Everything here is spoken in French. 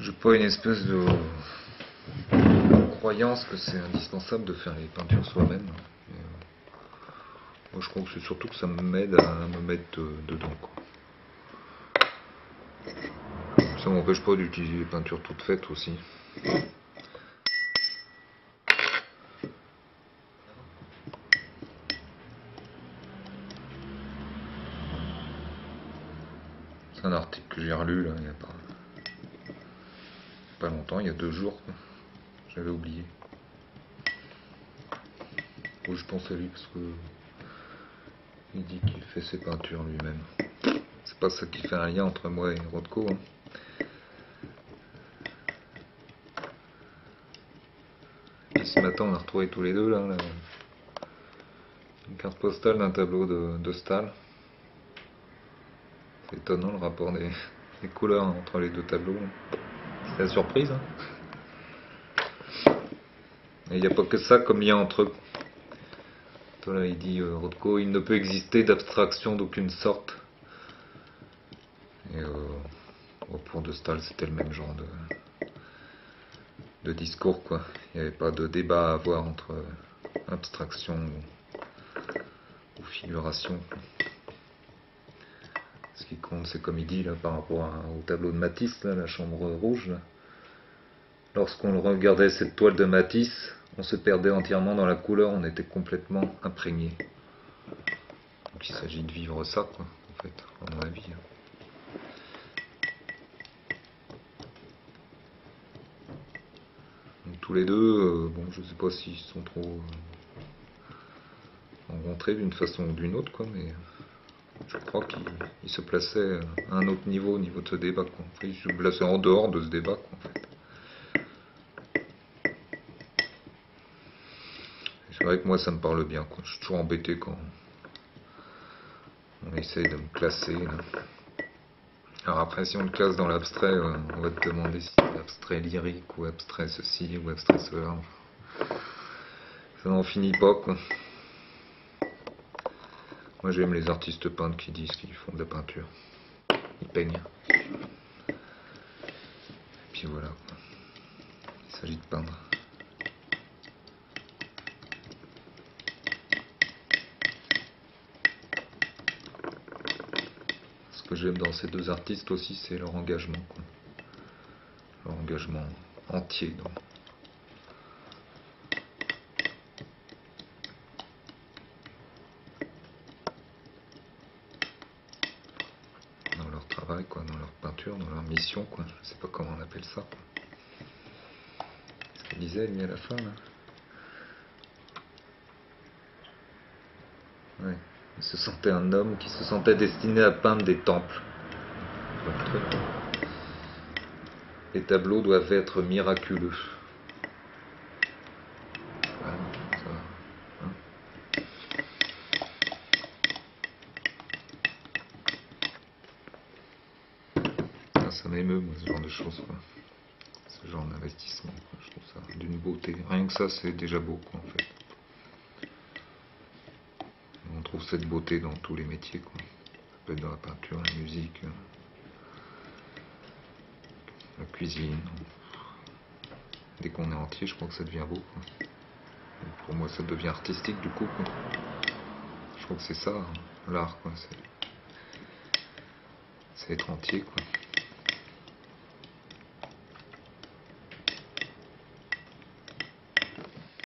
J'ai pas une espèce de croyance que c'est indispensable de faire les peintures soi-même. Moi je crois que c'est surtout que ça m'aide à me mettre dedans, quoi. Ça m'empêche pas d'utiliser les peintures toutes faites aussi. C'est un article que j'ai relu là, il y a pas longtemps, il y a 2 jours, quoi. J'avais oublié. Ou je pense à lui parce que il dit qu'il fait ses peintures lui-même. C'est pas ça qui fait un lien entre moi et Rothko, hein. Et ce matin on a retrouvé tous les deux là, une carte postale d'un tableau de Stahl. C'est étonnant le rapport des couleurs entre les 2 tableaux. C'est la surprise, hein. Et il n'y a pas que ça comme lien entre eux. Là, il dit Rothko, il ne peut exister d'abstraction d'aucune sorte. Et pour de Stahl, c'était le même genre de discours, quoi. Il n'y avait pas de débat à avoir entre abstraction ou figuration, quoi. Ce qui compte, c'est comme il dit là, par rapport au tableau de Matisse, là, la chambre rouge. Là. Lorsqu'on regardait cette toile de Matisse, on se perdait entièrement dans la couleur, on était complètement imprégné. Donc il s'agit de vivre ça, quoi, en fait, à mon avis. Donc, tous les deux, bon, je sais pas s'ils sont trop rencontrés d'une façon ou d'une autre, quoi, mais je crois qu'ils se plaçaient à un autre niveau au niveau de ce débat, quoi. Enfin, ils se plaçaient en dehors de ce débat, quoi, en fait. C'est vrai que moi ça me parle bien, quoi. Je suis toujours embêté quand on essaye de me classer, là. Alors après, si on te classe dans l'abstrait, on va te demander si c'est abstrait lyrique ou abstrait ceci ou abstrait cela. Ça n'en finit pas, quoi. Moi j'aime les artistes peintres qui disent qu'ils font de la peinture. Ils peignent. Et puis voilà, quoi. Il s'agit de peindre. Ce que j'aime dans ces 2 artistes aussi, c'est leur engagement, quoi. Leur engagement entier dans leur travail, quoi, dans leur peinture, dans leur mission, quoi. Je sais pas comment on appelle ça, quoi. Ce qu'il disait lui à la fin, là. Ouais. Il se sentait un homme qui se sentait destiné à peindre des temples. Les tableaux doivent être miraculeux. Voilà, ça, hein. Ça m'émeut, moi, ce genre de choses, quoi. Ce genre d'investissement, quoi. Je trouve ça d'une beauté. Rien que ça, c'est déjà beau, quoi, en fait. On trouve cette beauté dans tous les métiers, quoi. Ça peut être dans la peinture, la musique, la cuisine. Dès qu'on est entier, je crois que ça devient beau, quoi. Donc pour moi, ça devient artistique, du coup, quoi. Je crois que c'est ça, hein, l'art, quoi. C'est être entier, quoi.